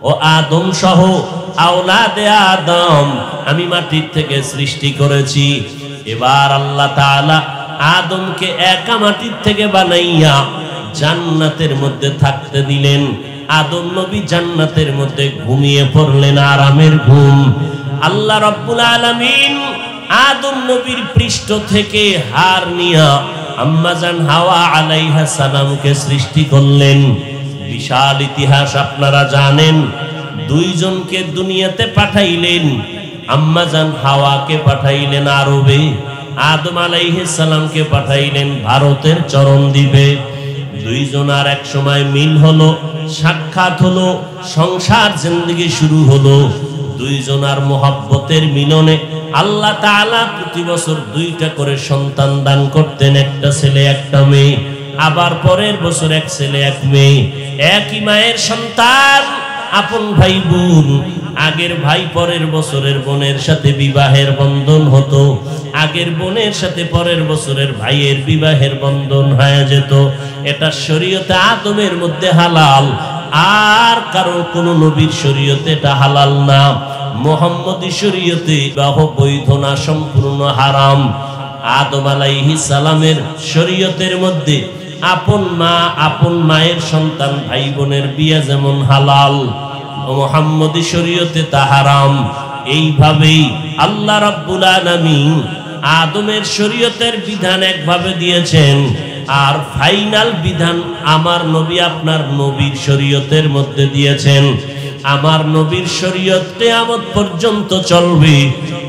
ও আদম সহ আওলাদে আদম আমি মাটির থেকে সৃষ্টি করেছি। এবার আল্লাহ তাআলা আদমকে একা মাটির থেকে বানাইয়া জান্নাতের মধ্যে থাকতে দিলেন। আদম নবী জান্নাতের মধ্যে ঘুমিয়ে পড়লেন, আরামের ঘুম। আল্লাহ রাব্বুল আলামিন আদম নবীর পৃষ্ঠ থেকে হাড় নিয়া আম্মাজান হাওয়া আলাইহা সালামকে সৃষ্টি করলেন। বিশাল ইতিহাস আপনারা জানেন। দুইজনকে দুনিয়াতে পাঠাইলেন। আম্মাজান হাওয়াকে পাঠাইলেন আরবে, আদম আলাইহিস সালামকে পাঠাইলেন ভারতের চরণদ্বীপে। দুইজনার এক সময় মিল হলো, সাক্ষাৎ হলো, সংসার জিন্দেগি শুরু হলো। দুইজনার মোহাব্বতের মিলনে আল্লাহ তাআলা প্রতি বছর 2টা করে সন্তান দান করতেন, একটা ছেলে একটা মেয়ে। আবার পরের বছর এক ছেলে এক মেয়ে, একই মায়ের সন্তান, আপন ভাই বোন। আগের ভাই পরের বছরের বোনের সাথে বিবাহের বন্ধন হতো, আগের বোনের সাথে পরের বছরের ভাইয়ের বিবাহের বন্ধন হয়ে যেত। এটা শরীয়তে আদমের মধ্যে হালাল, আর কারো কোনো নবীর শরীয়তে এটা হালাল না। মুহাম্মদী শরীয়তে বিবাহ বৈধ না, সম্পূর্ণ হারাম। আদম আলাইহিস সালামের শরীয়তের মধ্যে আপন মা আপন মায়ের সন্তান ভাই বোনের বিয়ে যেমন হালাল, মুহাম্মদী শরীয়তে তা হারাম। এইভাবেই আল্লাহ রাব্বুল আলামিন আদমের শরীয়তের বিধান একভাবে দিয়েছেন, আর ফাইনাল বিধান আমার নবী আপনার নবীর শরীয়তের মধ্যে দিয়েছেন। আমার নবীর শরীয়ত কিয়ামত পর্যন্ত চলবে,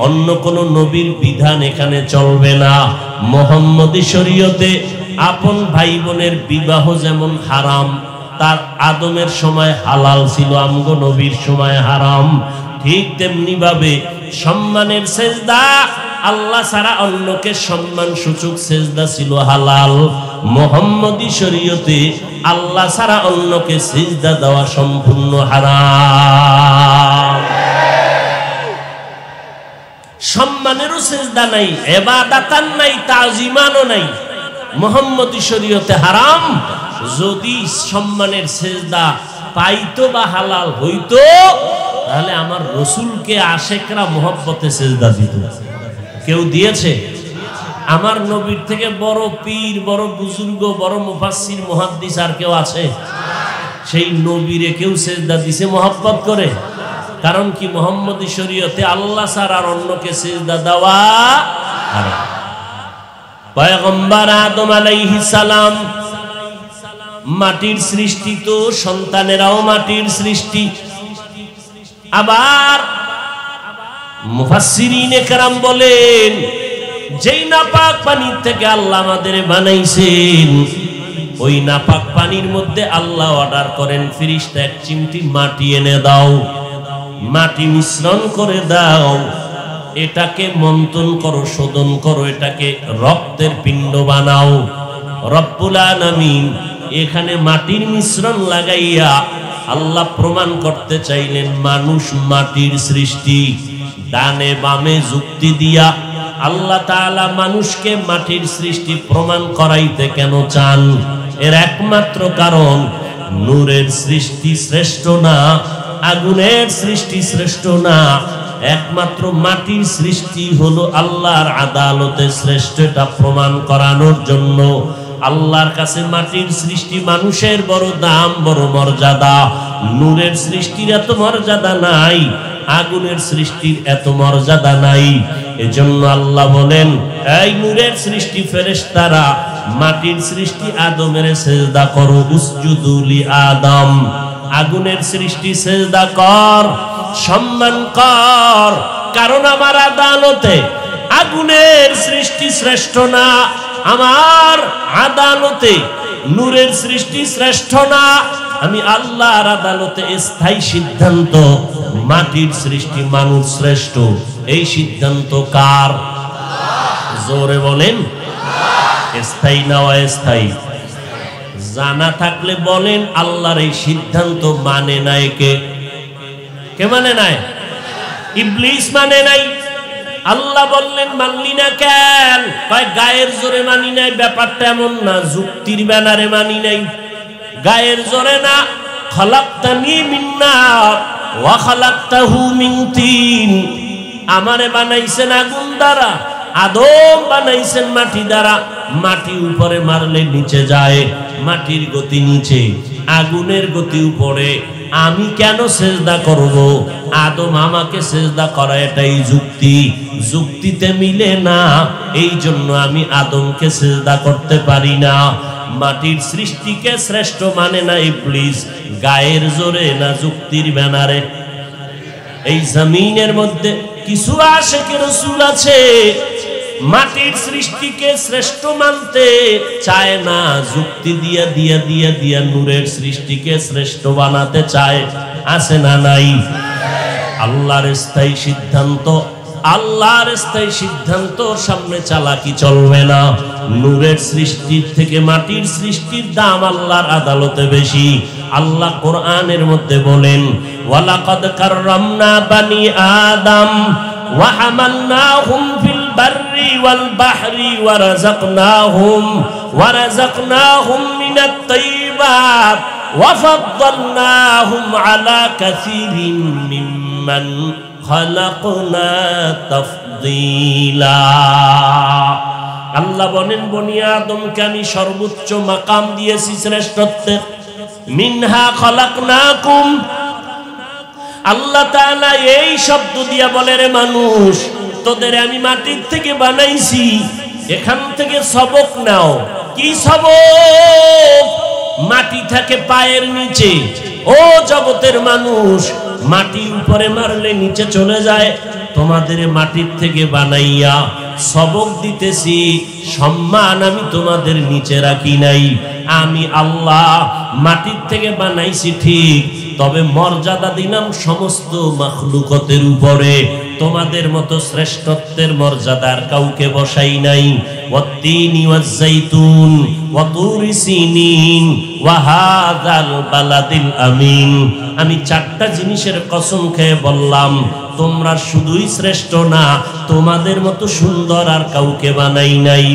অন্য কোন নবীর বিধান এখানে চলবে না। মুহাম্মদী শরীয়তে আপন ভাই বোনের বিবাহ যেমন হারাম, তার আদমের সময় হালাল ছিল, আমগো নবীর সময় হারাম। ঠিক তেমনি ভাবে সম্মানের সেজদা, আল্লাহ ছাড়া অন্যকে সম্মান সূচক সেজদা ছিল হালাল। মুহাম্মদী শরীয়তে আল্লাহ ছাড়া অন্যকে সিজদা দেওয়া সম্পূর্ণ হারাম। সম্মানেরও সিজদা নাই, ইবাদাতান নাই, তাজিমানও নাই। মুহাম্মদী শরীয়তে হারাম। যদি সম্মানের সিজদা পাইতো বা হালাল হইতো, তাহলে আমার রাসূলকে আশেকরা মুহাব্বতে সিজদা দিত। কেউ দিয়েছে? আমার নবীর থেকে বড় পীর, বড় বুজুর্গ, বড় মুফাসসির, মুহাদ্দিস আর কেউ আছে? সেই নবীরে কেউ সিজদা দিছে মুহাব্বত করে? কারণ কি? মুহাম্মদী শরীয়তে আল্লাহ ছাড়া আর অন্যকে সিজদা দেওয়া হারাম। পয়গম্বর আদম আলাইহিস সালাম মাটির সৃষ্টি, তো সন্তানেরাও মাটির সৃষ্টি। আবার মুফাসসিরিনে কেরাম বলেন, যেই নাপাক পানির থেকে আল্লাহ আমাদের বানাইছেন, ওই নাপাক পানির মধ্যে আল্লাহ অর্ডার করেন, ফেরেশতা এক চিমটি মাটি এনে দাও, মাটি মিশ্রণ করে দাও, এটাকে মন্থন করো, শোধন করো, এটাকে রক্তের পিণ্ড বানাও। রব্বুল আলামিন এখানে মাটির মিশ্রণ লাগাইয়া আল্লাহ প্রমাণ করতে চাইলেন মানুষ মাটির সৃষ্টি। ডানে বামে যুক্তি দিয়া আল্লাহ তাআলা মানুষকে মাটির সৃষ্টি প্রমাণ করাইতে কেন চান? এর একমাত্র কারণ, নূরের সৃষ্টি শ্রেষ্ঠ না, আগুনের সৃষ্টি শ্রেষ্ঠ না, একমাত্র মাটির সৃষ্টি হলো আল্লাহর আদালতে শ্রেষ্ঠ। এটা প্রমাণ করানোর জন্য আল্লাহর কাছে মাটির সৃষ্টি মানুষের বড় দাম, বড় মর্যাদা। নূরের সৃষ্টির এত মর্যাদা নাই, আগুনের সৃষ্টির এত মর্যাদা নাই। এজন্য আল্লাহ বলেন, এই নূরের সৃষ্টি ফেরেশতারা, মাটির সৃষ্টি আদমের সিজদা করো, উসজুদু লি আদম। আগুনের সৃষ্টি সিজদা কর, সম্মান কর, কারণ আমার আদালতে আগুনের সৃষ্টি শ্রেষ্ঠ না, আমার আদালতে নূরের সৃষ্টি শ্রেষ্ঠ না। আমি আল্লাহর আদালতে স্থায়ী সিদ্ধান্ত, মাটির সৃষ্টি মানুষ শ্রেষ্ঠ। এই সিদ্ধান্ত কার? জোরে বলেন। স্থায়ী না অস্থায়ী? জানা থাকলে বলেন, আল্লাহর এই সিদ্ধান্ত মানে নাই কে? কে মানে নাই? ইবলিস মানে নাই। আল্লাহ বললেন, মানলি না কেন? কয় গায়ের জোরে মানি নাই। ব্যাপারটা এমন না, যুক্তির ব্যানারে মানি নাই, গায়ের জোরে না। খলাকতানি মিন নার, ওয়া খালাকতাহু মিন তিন, আমারে বানাইছেন আগুন দ্বারা, আদম বানাইছেন মাটি দ্বারা। মাটি উপরে মারলে নিচে যায়, মাটির গতি নিচে, আগুনের গতি উপরে। আমি কেন সেজদা করব? আদম আমাকে সেজদা করা এটাই যুক্তি, যুক্তিতে মিলে না, এই জন্য আমি আদমকে সেজদা করতে পারি না। মাটির সৃষ্টিকে শ্রেষ্ঠ মানে না ইবলিস, গায়ের জোরে না যুক্তির ব্যানারে। এই জমিনের মধ্যে কিছু আশিকে রাসূল আছে, মাটির সৃষ্টিকে শ্রেষ্ঠ মানতে চায় না, যুক্তি দিয়া দিয়া দিয়া দিয়া নূরের সৃষ্টিকে শ্রেষ্ঠ বানাতে চায়। আছে না নাই? আল্লাহর স্থায়ী সিদ্ধান্ত, আল্লাহর স্থায়ী সিদ্ধান্তর সামনে চালাকি চলবে না। নূরের সৃষ্টির থেকে মাটির সৃষ্টির দাম আল্লাহর আদালতে বেশি। আল্লাহ কোরআনের মধ্যে বলেন, ওয়ালাকাদ কাররামনা বানি আদম ওয়া হামালনাহুম ফিল বাররি ওয়াল বাহরি ওয়া রাযাকনাহুম মিনাত তাইয়্যিবাত ওয়া ফাদ্দালনাহুম আলা কাসীরিন মিম্মান খালাকনা তাফদীলা। আল্লাহ বলেন, বনি আদমকে আমি সর্বোচ্চ মাকাম দিয়েছি, শ্রেষ্ঠত্বের। মিনহা খালাকনাকুম, আল্লাহ তাআলা এই শব্দ দিয়া বলে, রে মানুষ, তোদের আমি মাটির থেকে বানাইছি, এখান থেকে সবক নাও। কি সবক? মাটি থাকে পায়ের নিচে। ও জগতের মানুষ, মাটি উপরে মারলে নিচে চলে যায়। তোমাদের মাটির থেকে বানাইয়া সবক দিতেছি, সম্মান আমি তোমাদের নিচে রাখি নাই। আমি আল্লাহ মাটির থেকে বানাইছি ঠিক, তবে মর্যাদা দিলাম সমস্ত মাখলুকতের উপরে। তোমাদের মতো শ্রেষ্ঠত্বের মর্যাদার কাউকে বসাই নাই। ওয়াত্তিনি ওয়াজ্জাইতুন ওয়া তুরি সিনিন ওয়া হাযাল বালাদিল আমিন। আমি চারটা জিনিসের কসম খেয়ে বললাম, তোমরা শুধুই শ্রেষ্ঠ না, তোমাদের মতো সুন্দর আর কাউকে বানাই নাই।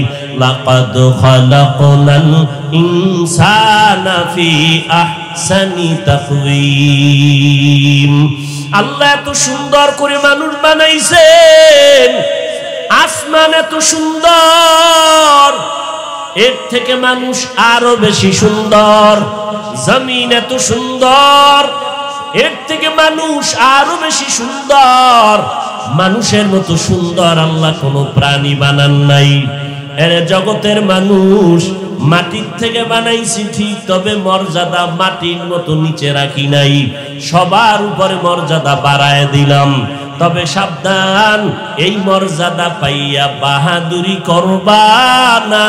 লাকাদ খালাকনাল ইনসানা ফি আহসানি তাকওয়িম। আল্লাহ এত সুন্দর করে মানুষ বানাইছেন, আসমান এত সুন্দর, এর থেকে মানুষ আরো বেশি সুন্দর। জমিন এত সুন্দর, এর থেকে মানুষ আরো বেশি সুন্দর। মানুষের মতো সুন্দর আল্লাহ কোনো প্রাণী বানান নাই। এর জগতের মানুষ মাটির থেকে বানাইছি ঠিক, তবে মর্যাদা মাটির মতো নিচে রাখি নাই, সবার উপরে মর্যাদা বাড়ায় দিলাম। তবে সাবধান, এই মর্যাদা পাইয়া বাহাদুরি করবা না।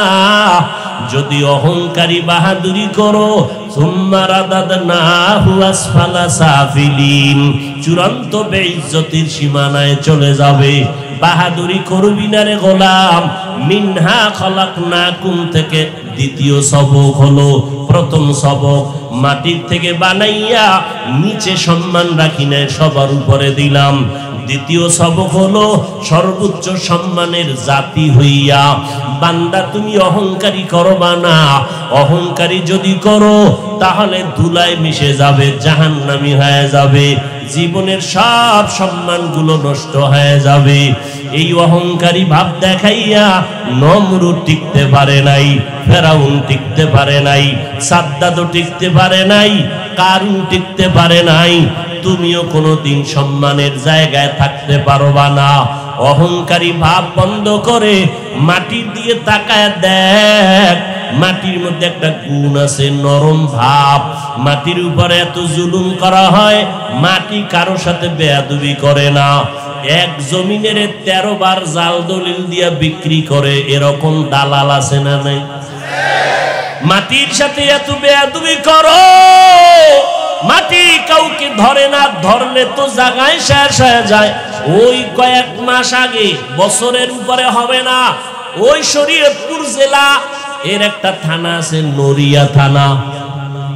যদি অহংকারী বাহাদুরি করো, সুম্মা রাদাদনাহু আসফালা সাফিলিন, চূড়ান্ত বেইজ্জতির সীমানায় চলে যাবে। বাহাদুরি করবি না রে গোলাম। মিনহা খালাকনাকুম থেকে দ্বিতীয় সবক হলো, প্রথম সবক মাটির থেকে বানাইয়া নিচে সম্মান রাখি না, সবার উপরে দিলাম। দ্বিতীয় সবক হলো সর্বোচ্চ সম্মানের জাতি হইয়া বান্দা তুমি অহংকারী করবা না। অহংকারী যদি করো তাহলে ধুলায় মিশে যাবে, জাহান্নামী হয়ে যাবে, জীবনের সব সম্মানগুলো নষ্ট হয়ে যাবে। এই অহংকারী ভাব দেখাইয়া নমরুদ টিকতে পারে নাই, ফেরাউন টিকতে পারে নাই, সাদ্দাদও টিকতে পারে নাই, কারুন টিকতে পারে নাই। তুমিও কোনোদিন সম্মানের জায়গায় থাকতে পারবা না। অহংকারী ভাব বন্ধ করে মাটির দিয়ে তাকায় দেখ, মাটির মধ্যে একটা গুণ আছে, নরম ভাব। মাটির উপরে এত জুলুম করা হয়, মাটি কারো সাথে বেয়াদবি করে না। এক জমিনের 13 বার জাল দলিল দিয়া বিক্রি করে, এরকম দালাল আছে না নাই? মাটির সাথে এত বেয়াদবি করো, মাটি কাউকে ধরে না, ধরলে তো জায়গায় শেষ হয়ে যায়। ওই কয়েক মাস আগে, বছরের উপরে হবে না, ওই শরীয়তপুর জেলা এর একটা থানা আছে, নড়িয়া থানা,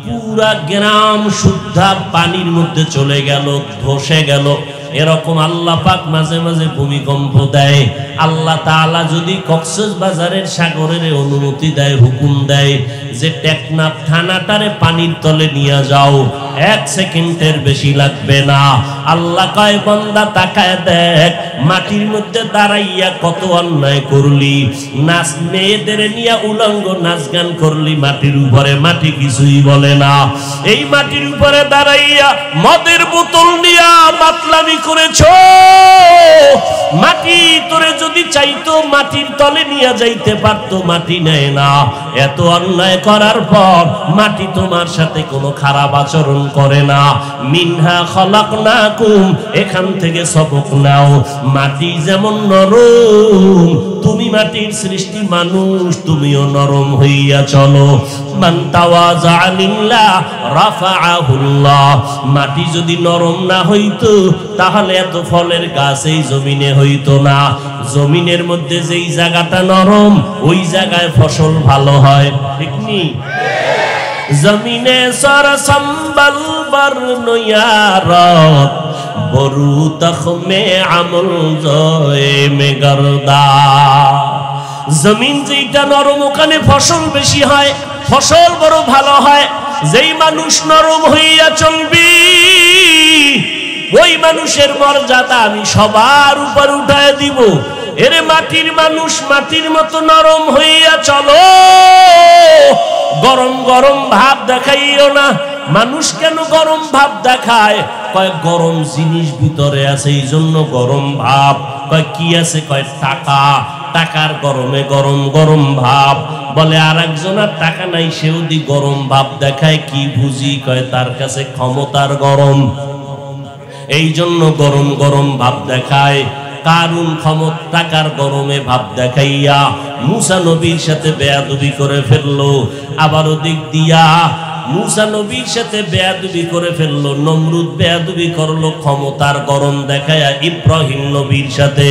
পুরা গ্রাম শুদ্ধা পানির মধ্যে চলে গেল, ধসে গেল। এরকম আল্লাহ পাক মাঝে মাঝে ভূমিকম্প দেয়। আল্লাহ তাআলা যদি কক্সবাজারের সাগরের অনুমতি দেয়, হুকুম দেয় যে টেকনাফ থানাটারে পানির তলে নিয়ে যাও, এক সেকেন্ডের বেশি লাগবে না। আল্লাহ কয় বান্দা তাকায় দেখ, মাটির মধ্যে দাঁড়াইয়া কত অন্যায় করলি, নাচ মেয়েদের নিয়ে উলঙ্গ নাচ গান করলি মাটির উপরে, মাটি কিছুই বলে না। এই মাটির উপরে দাঁড়াইয়া মদের বোতল নিয়া মাতলামি করেছ, মাটি তোরে যদি চাইতো মাটির তলে নিয়ে যাইতে পারতো, মাটি নেয় না। এত অন্যায় করার পর মাটি তোমার সাথে কোনো খারাপ আচরণ করে না। মিনহা খলাকনাকুম, এখান থেকে সবক নাও। মাটি যেমন নরম, তুমি মাটির সৃষ্টি মানুষ, তুমিও নরম হইয়া চলো। মান তাওয়াজা লিল্লাহ রাফাআহুল্লাহ। মাটি যদি নরম না হইতো তাহলে এত ফলের গাছ এই জমিনে হইতো না। জমিনের মধ্যে যেই জায়গাটা নরম ওই জায়গায় ফসল ভালো হয়, ঠিক নি? জমিনে সর সম্বল বর্ণয়ারত বরু তখমে আমল জয়ে মে গরদা। জমিন যেটা নরম ওখানে ফসল বেশি হয়, ফসল বড় ভালো হয়। যেই মানুষ নরম হইয়া চলবি ওই মানুষের মর্যাদা আমি সবার উপর উঠায় দিব। এরে মাটির মানুষ, মাটির মতো নরম হইয়া চলো, গরম গরম ভাব দেখাইও না। মানুষ কেন গরম ভাব দেখায়? কয় গরম জিনিস ভিতরে আছে এই জন্য গরম ভাব। কয় কি আছে? কয় টাকা, টাকার গরমে গরম গরম ভাব। বলে আর একজনের টাকা নাই, সেও দি গরম ভাব দেখায়, কি বুঝি? কয় তার কাছে ক্ষমতার গরম, এই জন্য গরম গরম ভাব দেখায়। কারুন ক্ষমতা টাকার গরমে ভাব দেখাইয়া মুসা নবীর সাথে বেয়াদবি করে ফেললো। আবার ওদিক দিয়া মুসা নবীর সাথে বেয়াদবি করে ফেললো। নমরুদ বেয়াদবি করলো ক্ষমতার গরম দেখায়া ইব্রাহিম নবীর সাথে।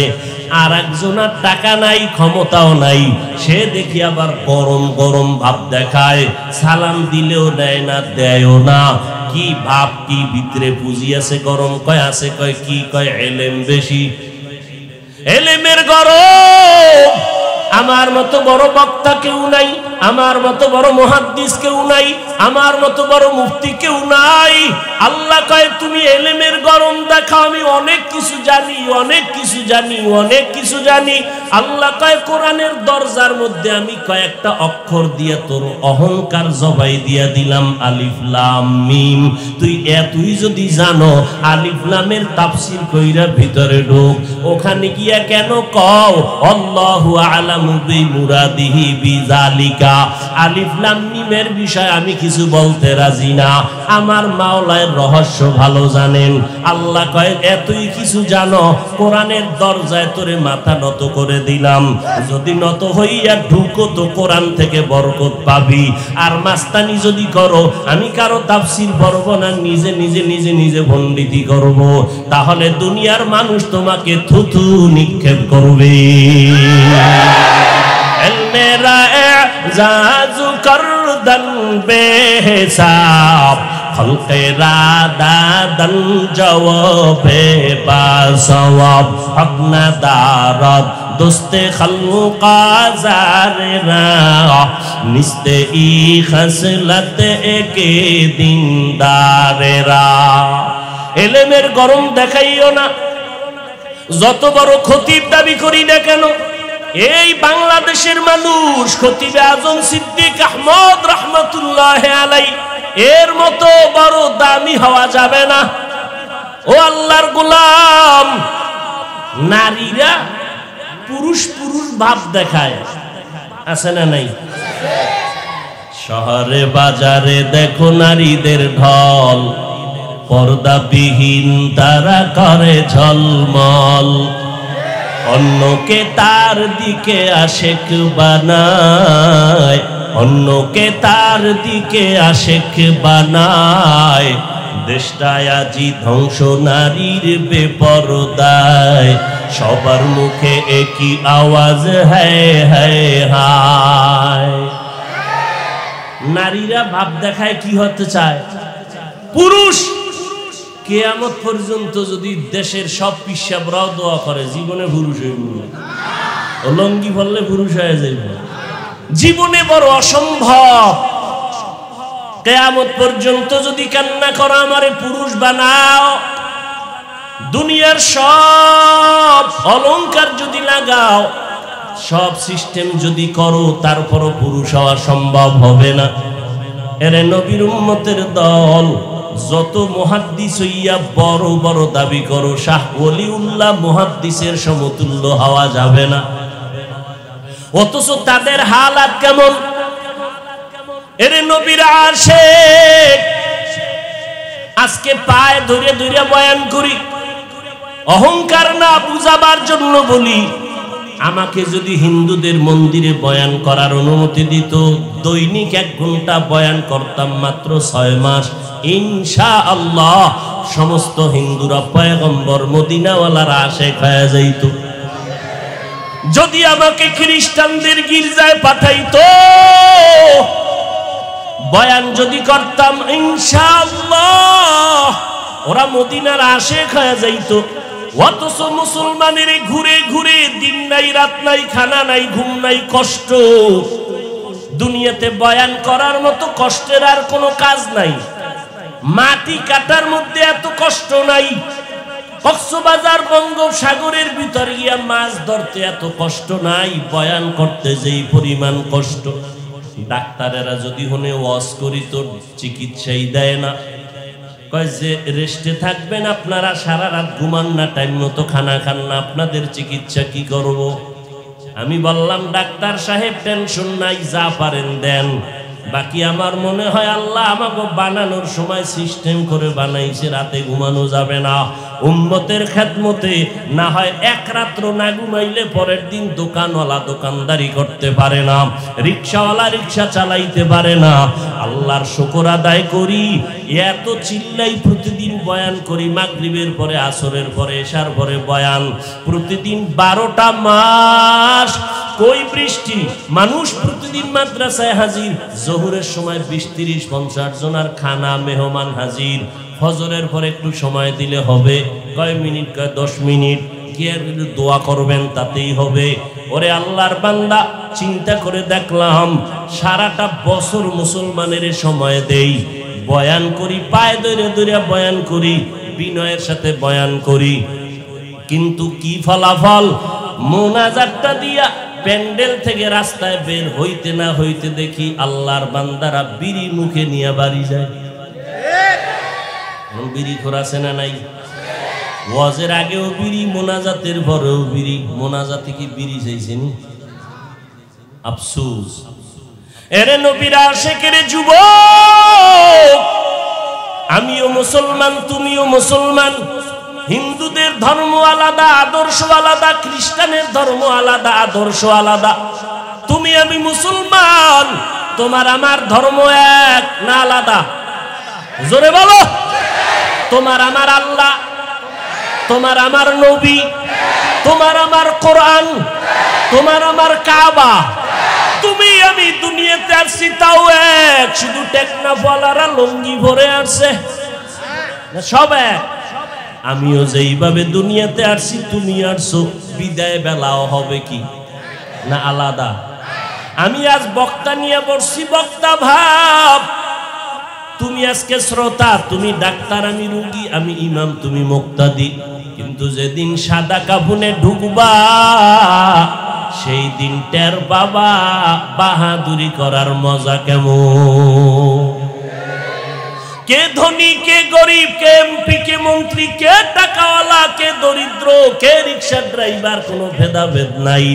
আর একজনের টাকা নাই, ক্ষমতাও নাই, সে দেখি আবার গরম গরম ভাব দেখায়। সালাম দিলেও দেয় না, দেয়ও না। কি ভাব, কি ভিতরে পুঁজি আছে গরম? কয় আছে। কয় কি? কয় এলেম বেশি, এলেমের গরম। আমার মতো বড় বক্তা কেউ নাই, আমার মতো বড় মুহাদ্দিস কেউ নাই, আমার মতো বড় মুফতি কেউ নাই। আল্লাহ কয় তুমি এলেমের গরম দেখাও, আমি অনেক কিছু জানি, অনেক কিছু জানি, অনেক কিছু জানি। আল্লাহ কয় কোরআনের দরজার মধ্যে আমি কয়েকটা অক্ষর দিয়ে তোর অহংকার জবাই দিয়া দিলাম, আলিফ লাম মিম। তুই যদি জানো আলিফ লামের তাফসীর কইরা ভিতরে ঢোক। ওখানে গিয়া কেন কও আল্লাহু আ'লামু বিমুরাদিহি বিযালিকা? আলিফ লাম মিমের বিষয় আমি কিছু বলতে রাজি না, আমার মাওলার রহস্য ভালো জানেন। আল্লাহ কয় এতই কিছু জানো, কোরআনের দরজায় তোরে মাথা নত করে দিলাম, যদি নত হইয়া ঢুকো তো কোরআন থেকে বরকত পাবি। আর মাস্তানি যদি করো, আমি কারো তাফসীর পড়ব না, নিজে নিজে নিজে নিজে পণ্ডিতি করব, তাহলে দুনিয়ার মানুষ তোমাকে থুথু নিক্ষেপ করবে। মেরা এজাজু করদন বেহিসাব, খলকেরা দাদন জওয়াবে বাসওয়াব, হক না দারদ দোস্তে খলকা জারেরা, নিস্তে ই খসলত একে দিনদারেরা। এলেমের গরম দেখাইও না। যত বড় খতিব দাবি করি না কেন, এই বাংলাদেশের মানুষ খতিবে আজম সিদ্দিক আহমদ রহমতুল্লাহ আলাইহি এর মতো বড় দামি হওয়া যাবে না। ও আল্লাহর গোলাম, নারীরা পুরুষ পুরুষ ভাব দেখায়, আছে না নাই? শহরে বাজারে দেখো নারীদের ঢল, পর্দাবিহীন তারা করে ঝলমল, অন্যকে তার দিকে আশেক বানায়, অন্যকে তার দিকে আশেক বানায়। দেশটায় আজি ধ্বংস নারীর বেপরদায়, সবার মুখে একই আওয়াজ হ্যায় হ্যায় হায়। নারীরা ভাব দেখায় কি হতে চায়? পুরুষ। কিয়ামত পর্যন্ত যদি দেশের সব পিসাবরাও দোয়া করে জীবনে পুরুষ হইব না, লঙ্গি পরলে পুরুষ হয়ে যাইব। জীবনে বড় অসম্ভব। কিয়ামত পর্যন্ত যদি কান্না করো আমারে পুরুষ বানাও, দুনিয়ার সব অলংকার যদি লাগাও, সব সিস্টেম যদি করো, তারপরও পুরুষ হওয়া সম্ভব হবে না। এরে নবীর উম্মতের দল, যত মুহাদ্দিস হইয়া বড় বড় দাবি করো, শাহ ওলিউল্লাহ মুহাদ্দিসের সমতুল্য হওয়া যাবে না। অথচ তাদের হালাত কেমন? এরে নবীর আশিক, আজকে পায়ে ধরে ধরে বয়ান করি, অহংকার না বুঝাবার জন্য বলি। আমাকে যদি হিন্দুদের মন্দিরে বয়ান করার অনুমতি দিত, দৈনিক 1 ঘন্টা বয়ান করতাম, মাত্র 6 মাস, ইনশাআল্লাহ সমস্ত হিন্দুরা পয়গম্বর মদিনাওয়ালার আশিক হয়ে যাইত। যদি আমাকে খ্রিস্টানদের গির্জায় পাঠাইতো, বয়ান যদি করতাম, ইনশাআল্লাহ ওরা মদিনার আশিক হয়ে যাইত। অথচ মুসলমানের ঘুরে ঘুরে দিন নাই রাত নাই, খানা নাই ঘুম নাই, কষ্ট। দুনিয়াতে বয়ান করার মতো কষ্টের আর কোনো কাজ নাই। মাটি কাটার মধ্যে এত কষ্ট নাই। কক্সবাজার বঙ্গোপসাগরের ভিতর গিয়া মাছ ধরতে এত কষ্ট নাই, বয়ান করতে যেই পরিমাণ কষ্ট। ডাক্তারেরা যদি হনে ওয়াজ করি তো চিকিৎসাই দেয় না, কয় যে রেস্টে থাকবেন আপনারা, সারা রাত ঘুমান না, টাইম মতো খানা খান না, আপনাদের চিকিৎসা কি করব? আমি বললাম, ডাক্তার সাহেব টেনশন নাই, যা পারেন দেন, বাকি আমার মনে হয় আল্লাহ আমাকে বানানোর সময় সিস্টেম করে বানাইছে, রাতে ঘুমানো যাবে না। উম্মতের খেদমতে না হয় 1 রাত্র না ঘুমাইলে পরের দিন দোকানওয়ালা দোকানদারি করতে পারে না, রিক্সাওয়ালা রিক্সা চালাইতে পারে না। আল্লাহর শুকর আদায় করি, এত চিল্লাই প্রতিদিন বয়ান করি, মাগরিবের পরে, আসরের পরে, এশার পরে বয়ান, প্রতিদিন 12টা মাস। কই বৃষ্টি, মানুষ প্রতিদিন মাদ্রাসায় হাজির, জোহরের সময় 20-30-50 জনের খানা, মেহমান হাজির। ফজরের পরে একটু সময় দিলে হবে, কয় মিনিট, কয় 10 মিনিট, কি আর দোয়া করবেন তাতেই হবে। ওরে আল্লাহর বান্দা, চিন্তা করে দেখলাম, সারাটা বছর মুসলমানের সময় দেই, বয়ান করি, পায়ে ধরে ধরে বয়ান করি, বিনয়ের সাথে বয়ান করি, কিন্তু কি ফলাফল? মোনাজাতটা দিয়া প্যান্ডেল থেকে রাস্তায় বের হইতে না হইতে দেখি আল্লাহর বান্দারা বিড়ি মুখে নিয়ে বাড়ি যায়। বিড়ি খোরাছে না নাই? ওয়াজের আগেও বিড়ি, মোনাজাতের পরেও বিড়ি। মোনাজাতে কি বিড়ি চাইছেন? আফসোস। এরে নবীর আশিকের যুবক, আমিও মুসলমান, তুমিও মুসলমান। হিন্দুদের ধর্ম আলাদা, আদর্শ আলাদা, খ্রিস্টানের ধর্ম আলাদা, আদর্শ আলাদা। তুমি আমি মুসলমান, তোমার আমার ধর্ম এক না আলাদা? জোরে বলো। তোমার আমার আল্লাহ, তোমার আমার নবী, তোমার আমার কোরআন, তোমার আমার কাবা। তুমি আমি দুনিয়াতে আসছি তাও এক, শুধু টেকনাফওয়ালারা লঙ্গি ভরে আসছে, সব এক। আমিও যেইভাবে দুনিয়াতে আসছি তুমি আসছো, বিদায় বেলাও হবে কি না আলাদা? আমি আজ বক্তা নিয়ে বসছি, বক্তা ভাব। তুমি আজকে শ্রোতা, তুমি ডাক্তার, আমি রোগী, আমি ইমাম, তুমি মুক্তাদি। কিন্তু যেদিন সাদা কাফনে ঢুকবা, সেই দিন টের বাবা বাহাদুরি করার মজা কেমন। কে ধনী, কে গরিব, কে এমপি, কে মন্ত্রী, কে টাকাওয়ালা, কে দরিদ্র, কে রিক্সা ড্রাইভার, কোনো ভেদাভেদ নাই।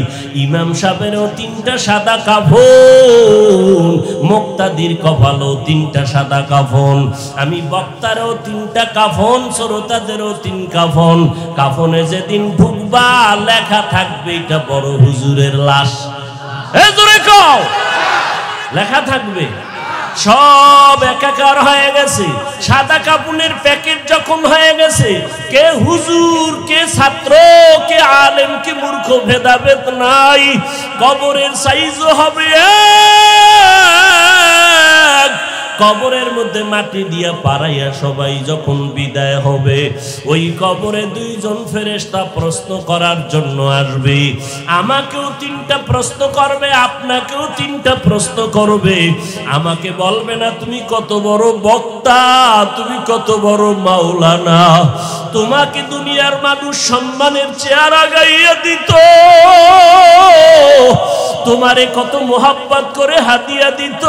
ইমাম সাহেবেরও 3টা সাদা কাফন, মুক্তাদির কপালও 3টা সাদা কাফন, আমি বক্তারও 3টা কাফন, শ্রোতাদেরও 3 কাফন। কাফনে যেদিন ঢুকবা, লেখা থাকবে এটা বড় হুজুরের লাশ। এ জোরে কও, লেখা থাকবে। সব একাকার হয়ে গেছে। সাদা কাপুনের প্যাকেট যখন হয়ে গেছে, কে হুজুর, কে ছাত্র, কে আলেম, কে মূর্খ, ভেদাভেদ নাই। কবরের সাইজও হবে এক, কবরের মধ্যে মাটি দিয়া পাড়াইয়া সবাই যখন বিদায় হবে, ওই কবরে দুইজন ফেরেশতা প্রশ্ন করার জন্য আসবে। আমাকেও 3টা প্রশ্ন করবে, আপনাকেও 3টা প্রশ্ন করবে। আমাকে বলবে না তুমি কত বড় বক্তা, তুমি কত বড় মাওলানা। তোমাকে দুনিয়ার মানুষ সম্মানের চেয়ার আগাইয়া দিত, তোমারে কত মোহাব্বত করে হাদিয়া দিত।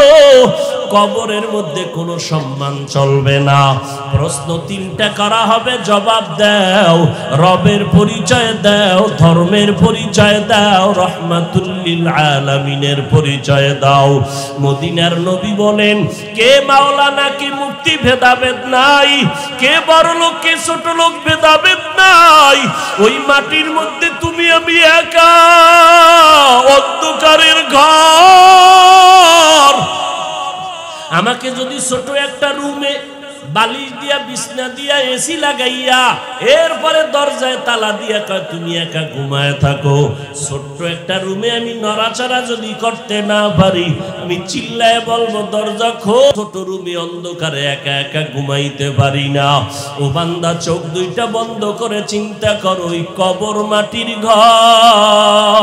কবরের মধ্যে কোনো সম্মান চলবে না। প্রশ্ন 3টা করা হবে, জবাব দাও। রবের পরিচয় দাও, ধর্মের পরিচয় দাও, রহমাতুল লিল আলামিনের পরিচয় দাও। মদিনার নবী বলেন, কে মাওলানা কে মুফতি ভেদাভেদ নাই, কে বড় লোক কে ছোট লোক ভেদাভেদ নাই। ওই মাটির মধ্যে তুমি আমি একা, অন্ধকারের ঘর। আমাকে যদি ছোট একটা রুমে বালিশ দিয়া বিছনা দিয়া এসি লাগাইয়া এরপরে দরজায় তালা দিয়া কয় তুমি একা ঘুমায় থাকো, ছোট্ট একটা রুমে আমি নড়াচড়া যদি করতে না পারি, আমি চিল্লায় বলবো দরজা খোল। ছোট রুমে অন্ধকারে একা একা ঘুমাইতে পারি না। ও বান্দা, চোখ 2টা বন্ধ করে চিন্তা করো, ওই কবর মাটির ঘর।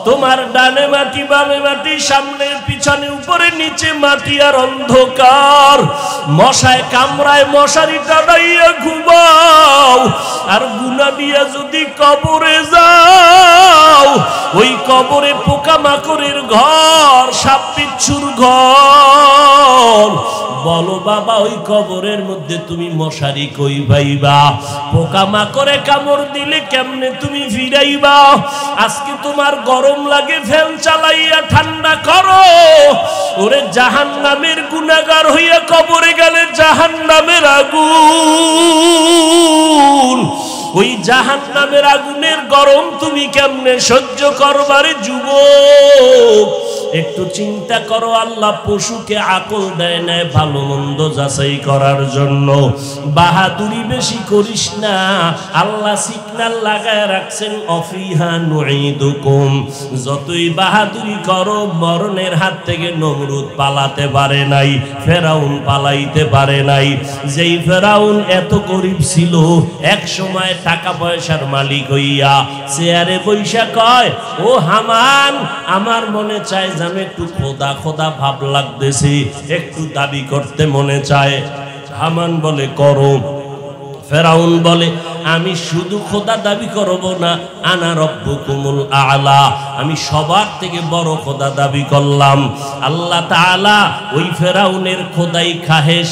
তোমার ডানে মাটি, বামে মাটি, সামনে পিছনে উপরে নিচে মাটি আর অন্ধকার। মশায় কামড়ায় মশারি টানাইয়া ঘুমাও। আর গুনাহ নিয়ে যদি কবরে যাও, ওই কবরে পোকামাকড়ের ঘর, সাপ বিচ্ছুর ঘর। বলো বাবা, ওই কবরের মধ্যে তুমি মশারি কই পাইবা? পোকামাকড়ে কামড় দিলে কেমনে তুমি ফিরাইবা? আজকে তোমার গরম লাগে, ফ্যান চালাইয়া ঠান্ডা করো। ওরে জাহান্নামের গুনাহগার হইয়া কবরে গেলে জাহান্নামের আগুন, ওই জাহান্নামের আগুনের গরম তুমি কেমনে সহ্য করবারে যুবক? একটু চিন্তা করো। আল্লাহ পশুকে আকল দেয় নাই ভালো মন্দ যাচাই করার জন্য। বাহাদুরি বেশি করিস না। আল্লাহ সিগন্যাল লাগায় রাখছেন, অফিহা নুঈদুকুম। যতই বাহাদুরি করো, মরণের হাত থেকে নমরুদ পালাতে পারে নাই, ফেরাউন পালাইতে পারে নাই। যেই ফেরাউন এত গরিব ছিল, এক সময় টাকা পয়সার মালিক হইয়া চেয়ারে বৈশা কয়, ও হামান, আমার মনে চায় যেন একটু খোদা খোদা ভাব লাগতেছে, একটু দাবি করতে মনে চায়। হামান বলে করো। ফেরাউন বলে, আমি শুধু খোদা দাবি করব না, আনা রব্বুকুমুল আলা, আমি সবার থেকে বড় খোদা দাবি করলাম। আল্লাহ তাআলা ওই ফেরাউনের খোদাই খাহেশ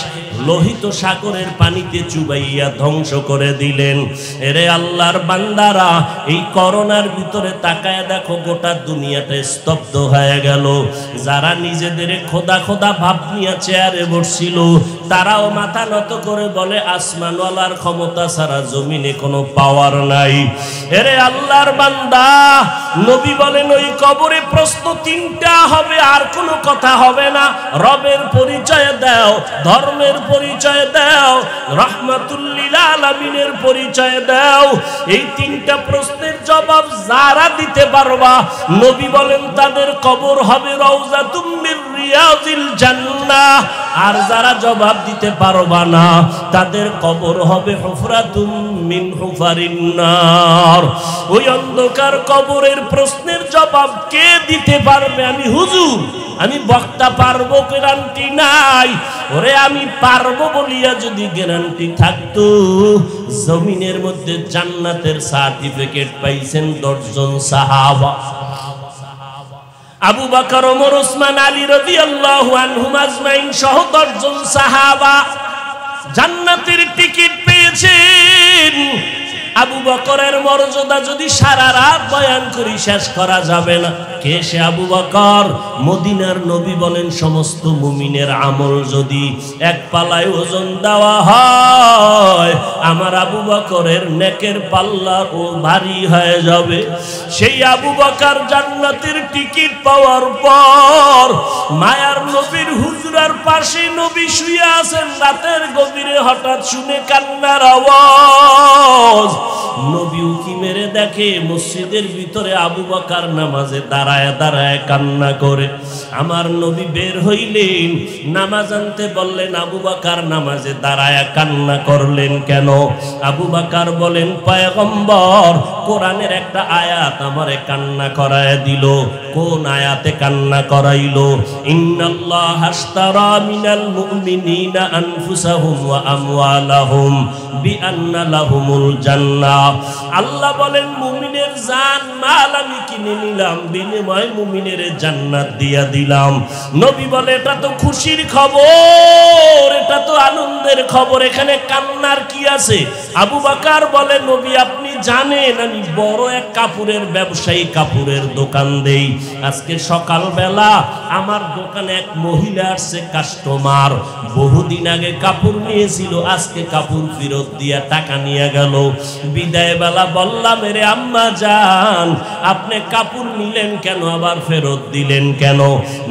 লোহিত সাগরের পানিতে চুবাইয়া ধ্বংস করে দিলেন। এরে আল্লাহর বান্দারা, এই করোনার ভিতরে তাকায় দেখো, গোটা দুনিয়াটা স্তব্ধ হয়ে গেল। যারা নিজেদের খোদা খোদা ভাব নিয়ে চেয়ারে বসছিল, তারাও মাথা নত করে বলে আসমানওয়ালার ক্ষমতা ছাড়া জমিনে কোনো পাওয়ার নাই। এরে আল্লাহর বান্দা, নবী বলেন ওই কবরে প্রশ্ন 3টা হবে, আর কোনো কথা হবে না। রবের পরিচয় দাও, ধর্মের পরিচয় দাও, রহমাতুল লিল আলামিনের পরিচয় দাও। এই 3টা প্রশ্নের জবাব যারা দিতে পারবা, নবী বলেন তাদের কবর হবে রাউযাতুম মির রিয়াজিল জান্নাহ। আর যারা জবাব দিতে পারবা না, তাদের কবর হবে হুফরাতুম মিন হুফারিন নার। ওই অন্ধকার কবরের প্রশ্নের জবাব কে দিতে পারবে? আমি হুজুর, আমি বক্তা পারবো, গ্যারান্টি নাই। ওরে আমি পারবো বলিয়া যদি গ্যারান্টি থাকতো, জমিনের মধ্যে জান্নাতের সার্টিফিকেট পাইছেন 10 জন সাহাবা। আবু বকর, ওমর, ওসমান, আলী রাদিয়াল্লাহু আনহুম আজমাইন সহ 10 জন সাহাবা জান্নাতের টিকিট পেয়েছেন। আবু বকরের মর্যাদা যদি সারা রাত বয়ান করি শেষ করা যাবে না। কে সে আবু বকর? মদিনার নবী বলেন, সমস্ত মুমিনের আমল যদি এক পাল্লায় ওজন দেওয়া হয়, আমার আবু বকরের নেকের পাল্লা ও ভারী হয়ে যাবে। সেই আবু বকর জান্নাতের টিকিট পাওয়ার পর মায়ার নবীর হুজরার পাশে নবী শুয়ে আছেন। রাতের গভীরে হঠাৎ শুনে কান্নার আওয়াজ। নবী উকি মেরে দেখে মসজিদের ভিতরে আবু বকর নামাজে দাঁড়ায় দাঁড়ায় কান্না করে। আমার নবী বের হইলেন, নামাজ আনতে বললেন, আবু বকর নামাজে দাঁড়ায় কান্না করলেন কেন? আবু বকর বলেন, পয়গম্বর কোরআনের একটা আয়াত আমারে কান্না করায় দিল। কোন আয়াতে কান্না করাইলো? ইন্নাল্লাহা আশতারা মিনাল মুমিনিনা আনফুসাহুম ওয়া আমওয়ালাহুম বিআন্না লাহুমুল জান্নাহ। আল্লাহ বলেন, মুমিনের জান মাল আমি কিনে নিলাম, বিনিময়ে মুমিনের জান্নাত দিয়া দিলাম। নবী বলে, এটা তো খুশির খবর, এটা তো আনন্দের খবর, এখানে কান্নার কি আছে? আবু বকর বলে, নবী আপনি জানেন আমি বড় এক কাপড়ের ব্যবসায়ী, কাপড়ের দোকান দেই। আজকে সকালবেলা আমার দোকানে এক মহিলা আসছে কাস্টমার, বহুদিন আগে কাপড় নিয়েছিল, আজকে কাপড় ফেরত দিয়া টাকা নিয়ে গেল। বিদায় বেলা বললাম, রে আম্মা জান আপনি কাপড় নিলেন কেন, আবার ফেরত দিলেন কেন?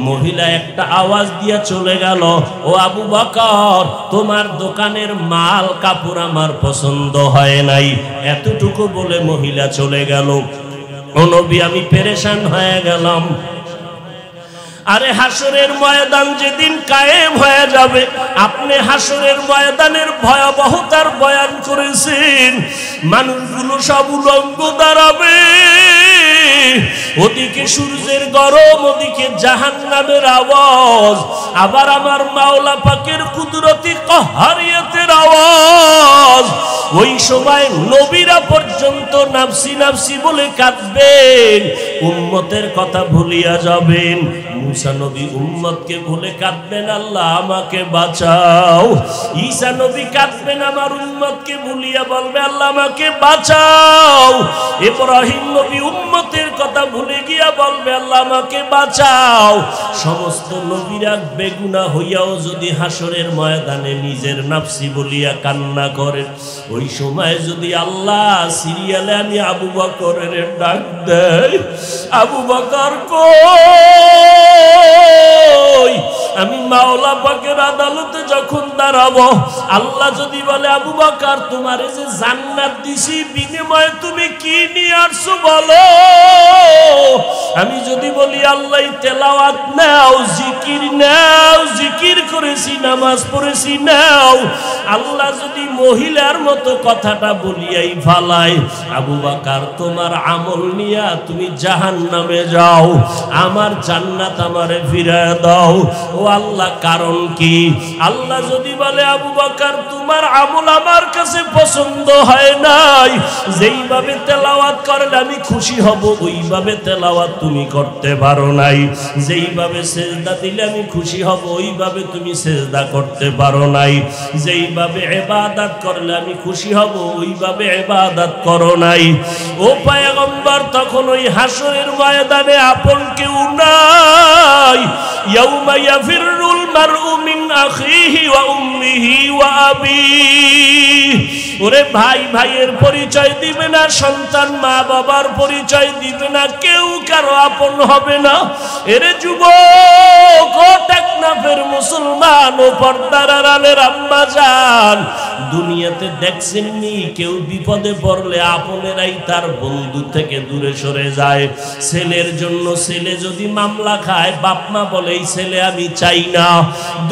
মহিলা একটা আওয়াজ দিয়া চলে গেল, ও আবু বকর তোমার দোকানের মাল কাপড় আমার পছন্দ হয় নাই। এতটুকু বলে মহিলা চলে গেল। ও নবী আমি পেরেশান হয়ে গেলাম। আরে হাসরের ময়দান যেদিন কায়েম হয়ে যাবে, আপনি হাসরের ময়দানের ভয়াবহতার বয়ান করেছেন। মানুষগুলো সব উলঙ্গ দাঁড়াবে, ওদিকে সূর্যের গরম, ওদিকে জাহান্নামের আওয়াজ, আবার আমার মাওলা পাকের কুদরতি কাহারিয়াতের আওয়াজ। ওই সময় নবীরা পর্যন্ত নাফসি নাফসি বলে কাঁদবেন, উম্মতের কথা ভুলিয়া যাবেন। মুসা নবী উম্মতকে ভুলে কাঁদবেন, আল্লাহ আমাকে বাঁচাও। ঈসা নবী কাঁদবেন, আমার উম্মতকে ভুলিয়া বলবে, আল্লাহ আমাকে বাঁচাও। ইব্রাহিম নবী উম্মতের কথা ভুলে গিয়া বলবে, আল্লাহ আমাকে বাঁচাও। সমস্ত নবীরা বেগুনাহ হইয়াও যদি হাসরের ময়দানে নিজের নাফসি বলিয়া কান্না করে, ওই সময় যদি আল্লাহ সিরিয়ালে আমি আবু বকরের ডাক দেয়, আবু বকর কই? আমি মাওলা পাকের আদালতে যখন দাঁড়াবো, আল্লাহ যদি বলে, আবু বকর তোমার যে জান্নাত দিছি, বিনিময়ে তুমি কি নিয়ে আসছো বলো? আমি যদি বলি আল্লাহ তেলাওয়াত নাও, জিকির নাও, জিকির করেছি, নামাজ পড়েছি নাও, আল্লাহ যদি মহিলার মতো কথাটা বলিয়াই ফালাই, আবু বকর তোমার আমল নিয়া তুমি জাহান্নামে যাও, আমার জান্নাত আমারে ফিরায় দাও। ও আল্লাহ কারণ কি? আল্লাহ যদি বলে, আবু বকর তোমার আমল আমার কাছে পছন্দ হয় নাই, যেইভাবে তেলাওয়াত করলে আমি খুশি হব ওইভাবে তেলাওয়াত তুমি করতে পারো নাই, যেইভাবে সেজদা দিলে আমি খুশি হব ওইভাবে তুমি সেজদা করতে পারো নাই, যেইভাবে ইবাদত করলে আমি খুশি হব ওইভাবে ইবাদত করো নাই। ও পয়গম্বর তখন ওই হাসরের ময়দানে আপন কেউ নাই। ইয়াউমা ইয়াফিরুল মারউ মিন আখিহি ওয়া উম্মিহি ওয়া আবিহি। ওরে ভাই ভাইয়ের পরিচয় দিবে না, সন্তান মা বাবার পরিচয় দিবে না, কেউ কারো আপন হবে না। এরে যুবক, ও টেকনাফের মুসলমান, ও পর্দার আড়ালের আম্মা জান, দুনিয়াতে দেখছেননি কেউ বিপদে পড়লে আপনেরাই তার বন্ধু থেকে দূরে সরে যায়। ছেলের জন্য ছেলে যদি মামলা খায়, বাপ মা বলে এই ছেলে আমি চাই না,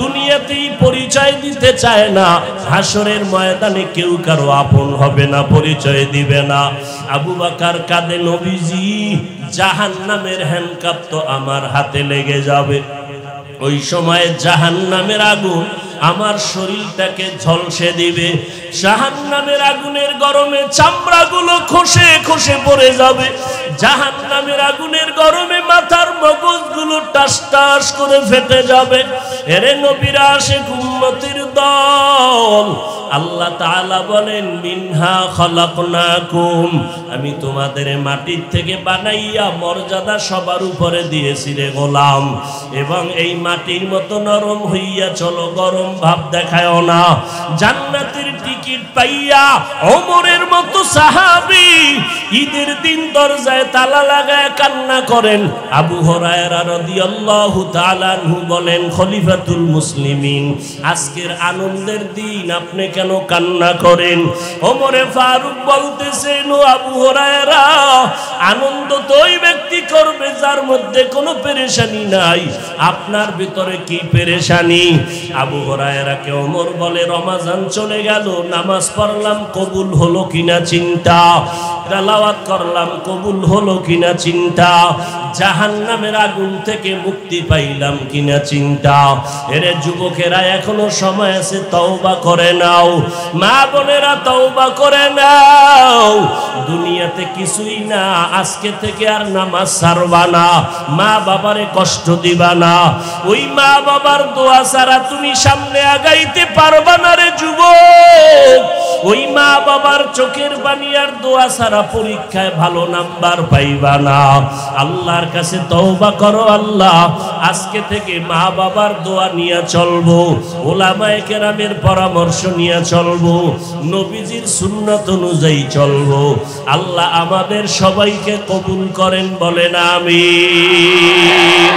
দুনিয়াতেই পরিচয় দিতে চায় না। হাসরের ময়দানে কেউ কারো আপন হবে না, পরিচয় দিবে না। আবু বকর কাঁদে, নবীজি জাহান্নামের হ্যান্ডকাপ তো আমার হাতে লেগে যাবে। ওই সময় জাহান্নামের আগুন আমার শরীরটাকে ঝলসে দিবে, জাহান্নামের আগুনের গরমে চামড়াগুলো খসে খসে পড়ে যাবে, জাহান্নামের আগুনের গরমে মাথার মগজগুলো টাস টাস করে ফেটে যাবে। এরে নবীরা আশিক উম্মতের দল, আল্লাহ তাআলা বলেন, মিনহা খালাকনাকুম, আমি তোমাদের মাটির থেকে বানাইয়া মর্যাদা সবার উপরে দিয়েছি রে গোলাম, এবং এই মাটির মতো নরম হইয়া চলো, গরম ভাব দেখায়ও না। জান্নাতের টিকি টিকিট পাইয়া ওমরের মতো সাহাবী ঈদের দিন দরজায় তালা লাগায় কান্না করেন। আবু হুরায়রা রাদিয়াল্লাহু তাআলা আনহু বলেন, খলিফাতুল মুসলিমিন, আজকের আনন্দের দিন আপনি কেন কান্না করেন? ওমরে ফারুক বলতেছেন, ও আবু হুরায়রা, আনন্দ তো ওই ব্যক্তি করবে যার মধ্যে কোনো পেরেশানি নাই। আপনার ভিতরে কি পেরেশানি? আবু হুরায়রাকে ওমর বলে, রমাজান চলে গেল, নামাজ পড়লাম কবুল হলো কিনা চিন্তা, তেলাওয়াত করলাম কবুল হলো কিনা চিন্তা, জাহান্নামের আগুন থেকে মুক্তি পাইলাম কিনা চিন্তা। এরে যুবকেরা, এখনো সময় আছে, তওবা করে নাও। মা বোনেরা, তওবা করে নাও। দুনিয়াতে কিছুই না, আজকে থেকে আর নামাজ ছাড়বা না, মা বাবারে কষ্ট দিবা না। ওই মা বাবার দোয়া ছাড়া তুমি সামনে আগাইতে পারবা না রে যুবক। ওই মা বাবার চোখের পানি আর দোয়া ছাড়া পরীক্ষায় ভালো নাম্বার পাইবা না। আল্লাহর কাছে তওবা করো, আল্লাহ আজকে থেকে মা বাবার দোয়া নিয়ে চলবো, ওলামায়ে কেরামের পরামর্শ নিয়ে চলবো, নবীজির সুন্নাত অনুযায়ী চলবো। আল্লাহ আমাদের সবাইকে কবুল করেন, বলেন আমিন।